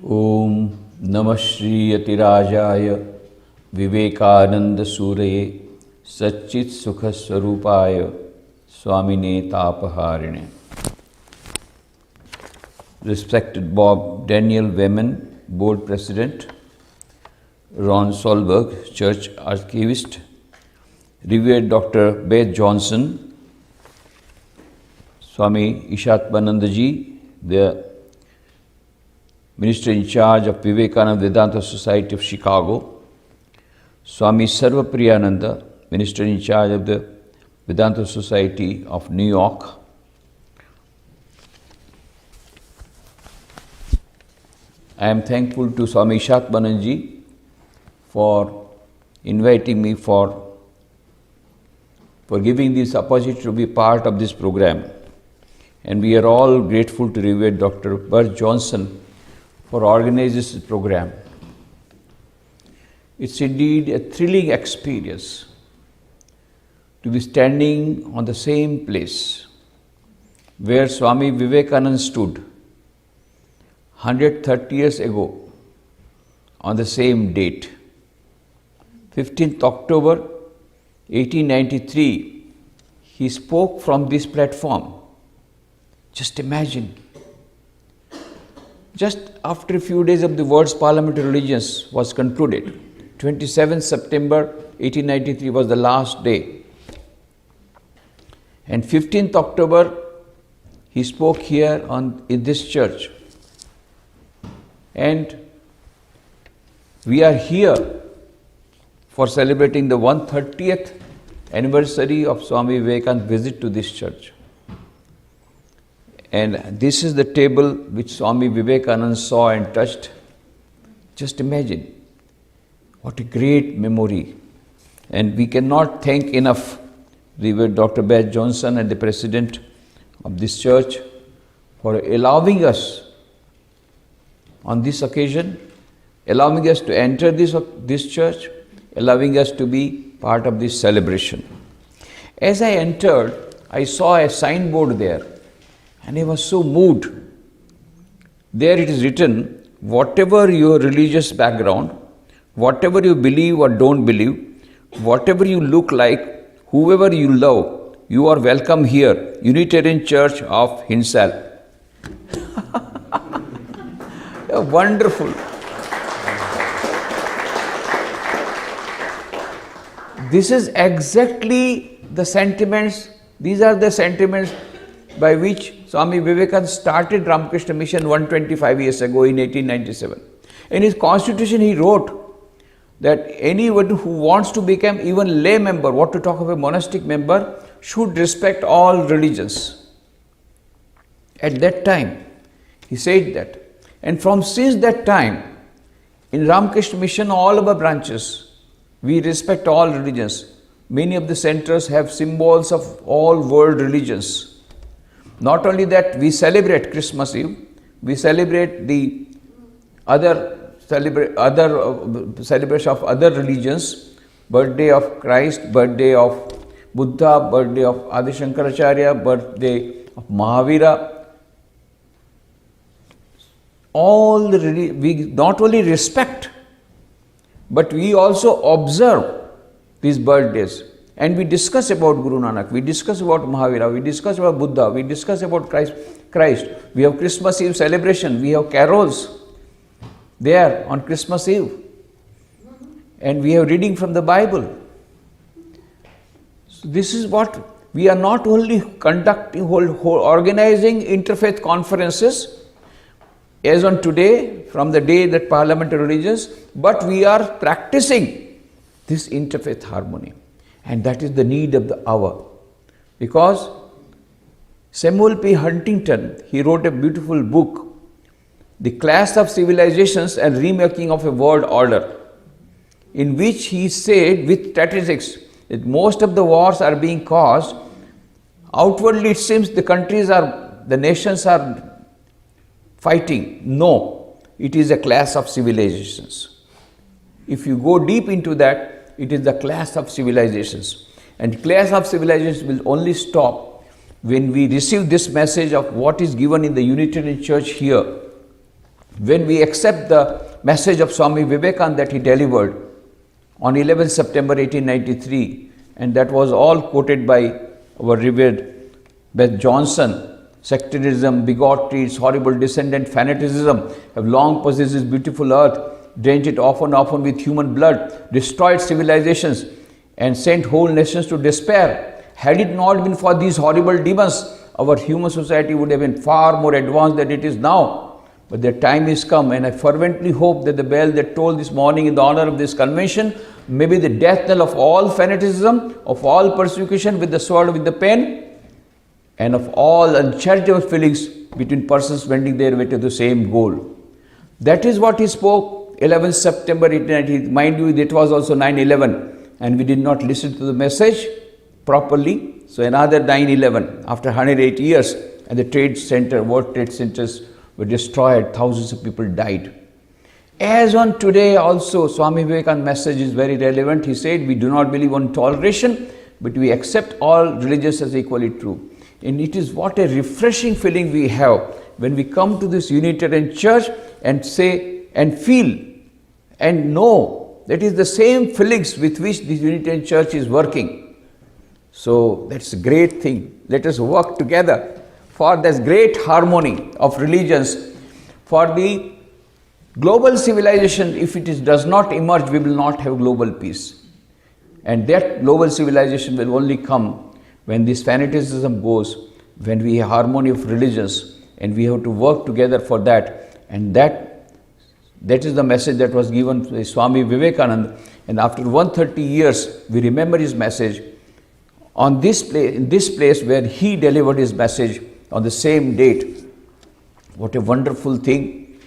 Om Namah Shri Yatirajaya Vivekananda Suraye Satchit Sukha Swarupaya Swamine Tapaharine. Respected Bob Daniel Wayman, Board President, Ron Solberg, Church Archivist, Revered Dr. Beth Johnson, Swami Nikhileshwarananda ji, the Minister in charge of Vivekananda Vedanta Society of Chicago, Swami Sarvapriyananda, Minister in charge of the Vedanta Society of New York, I am thankful to Swami Nikhileshwarananda ji for inviting me for giving this opportunity to be part of this program. And we are all grateful to Revered Dr. Bert Johnson for organizing this program. It's indeed a thrilling experience to be standing on the same place where Swami Vivekananda stood 130 years ago on the same date, 15th October 1893, he spoke from this platform. Just imagine. Just after a few days of the world's parliamentary religions was concluded, 27th September 1893 was the last day. And 15th October, he spoke here in this church. And we are here for celebrating the 130th anniversary of Swami Vivekananda's visit to this church. And this is the table which Swami Vivekananda saw and touched. Just imagine, what a great memory. And we cannot thank enough Revered Dr. Beth Johnson and the President of this church for allowing us on this occasion, allowing us to enter this church, allowing us to be part of this celebration. As I entered, I saw a signboard there. And I was so moved. There it is written, whatever your religious background, whatever you believe or don't believe, whatever you look like, whoever you love, you are welcome here, Unitarian Church of Hinsdale. Wonderful. This is exactly the sentiments, these are the sentiments by which Swami Vivekananda started Ramakrishna Mission 125 years ago in 1897. In his constitution he wrote that anyone who wants to become even lay member, what to talk of a monastic member, should respect all religions. At that time he said that. And since that time, in Ramakrishna Mission, all our branches, we respect all religions. Many of the centers have symbols of all world religions. Not only that, we celebrate Christmas Eve, we celebrate the celebration of other religions, birthday of Christ, birthday of Buddha, birthday of Adi Shankaracharya, birthday of Mahavira. We not only respect, but we also observe these birthdays. And we discuss about Guru Nanak, we discuss about Mahavira, we discuss about Buddha, we discuss about Christ. We have Christmas Eve celebration, we have carols there on Christmas Eve. And we have reading from the Bible. So this is what we are not only conducting, organizing interfaith conferences as on today, from the day that parliamentary religions, but we are practicing this interfaith harmony. And that is the need of the hour. Because Samuel P. Huntington, he wrote a beautiful book, The Clash of Civilizations and Remaking of a World Order, in which he said with statistics that most of the wars are being caused, outwardly it seems the nations are fighting. No, it is a clash of civilizations. If you go deep into that, it is the clash of civilizations. And clash of civilizations will only stop when we receive this message of what is given in the Unitarian Church here. when we accept the message of Swami Vivekananda that he delivered on 11th September 1893, and that was all quoted by our revered Beth Johnson, sectarianism, bigotry, horrible descendant fanaticism have long possessed this beautiful earth, drained it often with human blood, destroyed civilizations and sent whole nations to despair. Had it not been for these horrible demons, our human society would have been far more advanced than it is now. But the time is come, and I fervently hope that the bell that tolled this morning in the honor of this convention may be the death knell of all fanaticism, of all persecution with the sword, with the pen, and of all uncharitable feelings between persons wending their way to the same goal. That is what he spoke 11th September 1890. Mind you, it was also 9/11, and we did not listen to the message properly. So another 9/11 after 108 years, and the World Trade Centers were destroyed, thousands of people died. As on today also, Swami Vivekananda's message is very relevant. He said, we do not believe on toleration, but we accept all religions as equally true. And it is what a refreshing feeling we have when we come to this Unitarian Church and say and feel and know that is the same feelings with which this Unitarian Church is working. So that's a great thing. Let us work together for this great harmony of religions, for the global civilization. If it does not emerge, we will not have global peace. And that global civilization will only come when this fanaticism goes, when we have harmony of religions, and we have to work together for that. And that is the message that was given by Swami Vivekananda. And after 130 years, we remember his message on this place, in this place where he delivered his message on the same date. What a wonderful thing.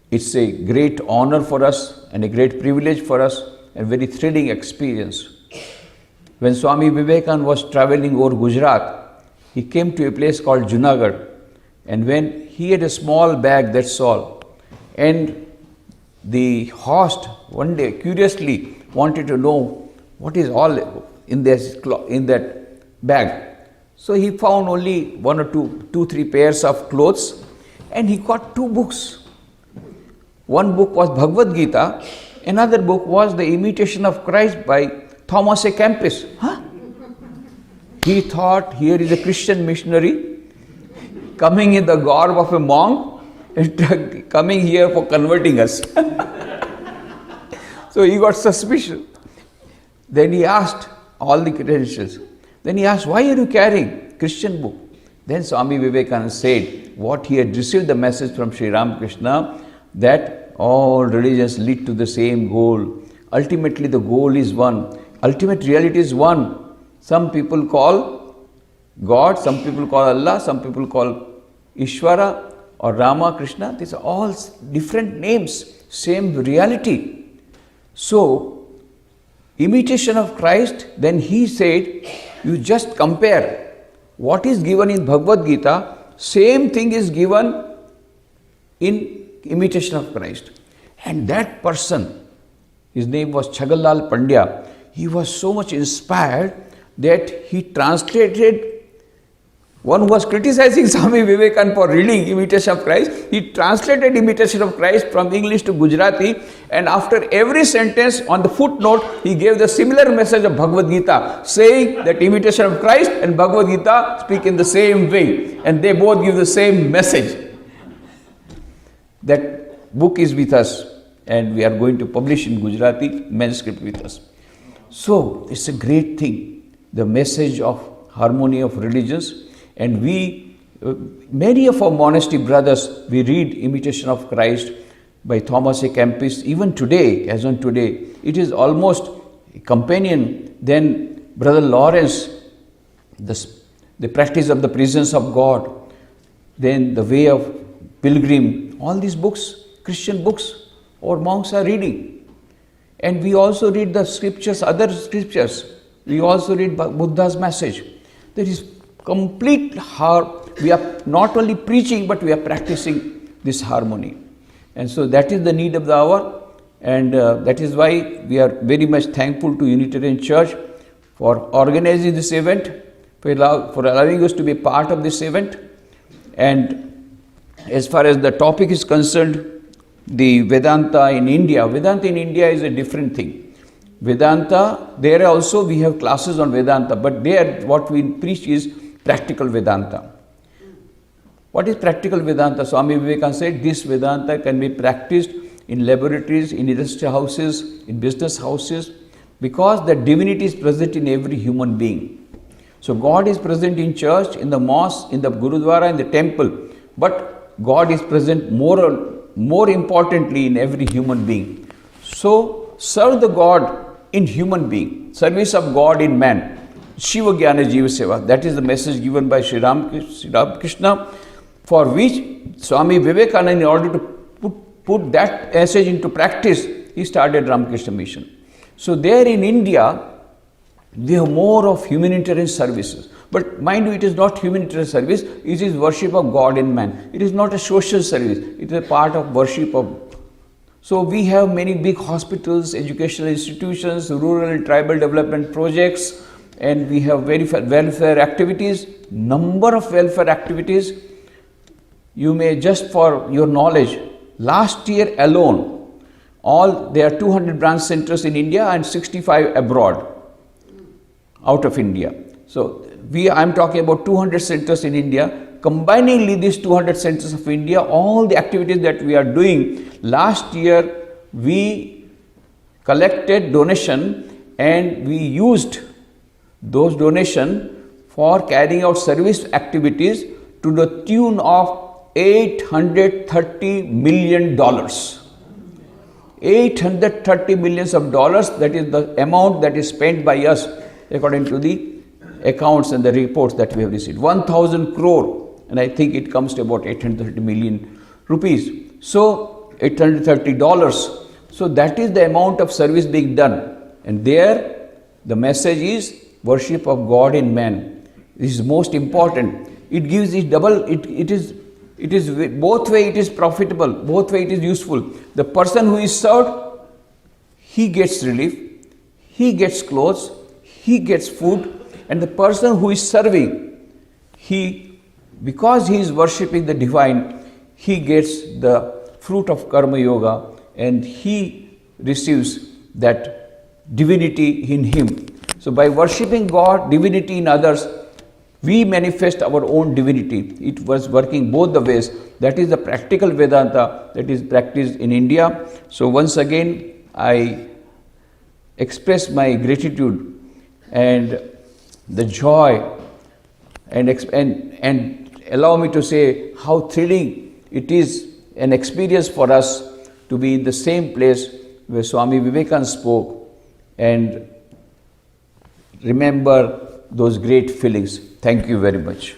It's a great honor for us and a great privilege for us and very thrilling experience. When Swami Vivekananda was traveling over Gujarat, he came to a place called Junagadh, and when he had a small bag, that's all, and the host one day curiously wanted to know what is all in that bag. So he found only one or two, three pairs of clothes, and he got two books. One book was Bhagavad Gita, another book was The Imitation of Christ by Thomas A. Kempis. He thought, here is a Christian missionary coming in the garb of a monk and coming here for converting us. So he got suspicious. Then he asked all the credentials. Then he asked, why are you carrying Christian book? Then Swami Vivekananda said what he had received the message from Sri Ramakrishna, that all religions lead to the same goal. Ultimately the goal is one. Ultimate reality is one. Some people call God, some people call Allah, some people call Ishvara or Rama, Krishna. These are all different names, same reality. So, imitation of Christ, then he said, you just compare what is given in Bhagavad Gita, same thing is given in imitation of Christ. And that person, his name was Chhagalal Pandya, he was so much inspired that he translated, one who was criticizing Swami Vivekananda for reading Imitation of Christ, he translated Imitation of Christ from English to Gujarati, and after every sentence on the footnote, he gave the similar message of Bhagavad Gita, saying that Imitation of Christ and Bhagavad Gita speak in the same way, and they both give the same message. That book is with us, and we are going to publish in Gujarati manuscript with us. So, it's a great thing, the message of harmony of religions. And we, many of our monastery brothers, we read Imitation of Christ by Thomas A. Kempis. Even today, as on today, it is almost a companion. Then Brother Lawrence, the practice of the presence of God, then the way of pilgrim, all these books, Christian books, our monks are reading. And we also read the scriptures, other scriptures. We also read Buddha's message. There is complete we are not only preaching, but we are practicing this harmony. And so that is the need of the hour, and that is why we are very much thankful to Unitarian Church for organizing this event, for allowing us to be part of this event. And as far as the topic is concerned, the Vedanta in India. Vedanta in India is a different thing. Vedanta, there also we have classes on Vedanta, but there what we preach is practical Vedanta. What is practical Vedanta? Swami Vivekananda said this Vedanta can be practiced in laboratories, in industry houses, in business houses, because the divinity is present in every human being. So God is present in church, in the mosque, in the Gurudwara, in the temple, but God is present more importantly in every human being. So serve the God in human being, service of God in man. Shiva Jnana Jiva Seva. That is the message given by Sri Ramakrishna, for which Swami Vivekananda, in order to put that message into practice, he started Ramakrishna Mission. So there in India, we have more of humanitarian services. But mind you, it is not humanitarian service, it is worship of God in man. It is not a social service, it is a part of worship of. So we have many big hospitals, educational institutions, rural and tribal development projects, and we have welfare activities, number of welfare activities. You may, just for your knowledge, last year alone, there are 200 branch centers in India and 65 abroad, out of India. So I am talking about 200 centers in India. Combiningly these 200 centers of India, all the activities that we are doing, last year we collected donation and we used those donation for carrying out service activities to the tune of $830 million. $830 million, that is the amount that is spent by us according to the accounts and the reports that we have received. 1,000 crore, and I think it comes to about 830 million rupees. So $830. So that is the amount of service being done. And there the message is worship of God in man. This is most important. It gives it double, it is both way it is profitable, both way it is useful. The person who is served, he gets relief, he gets clothes, he gets food, and the person who is serving, because he is worshipping the divine, he gets the fruit of karma yoga and he receives that divinity in him. So by worshipping God, divinity in others, we manifest our own divinity. It was working both the ways. That is the practical Vedanta that is practiced in India. So once again, I express my gratitude and the joy and allow me to say how thrilling it is an experience for us to be in the same place where Swami Vivekananda spoke and remember those great feelings. Thank you very much.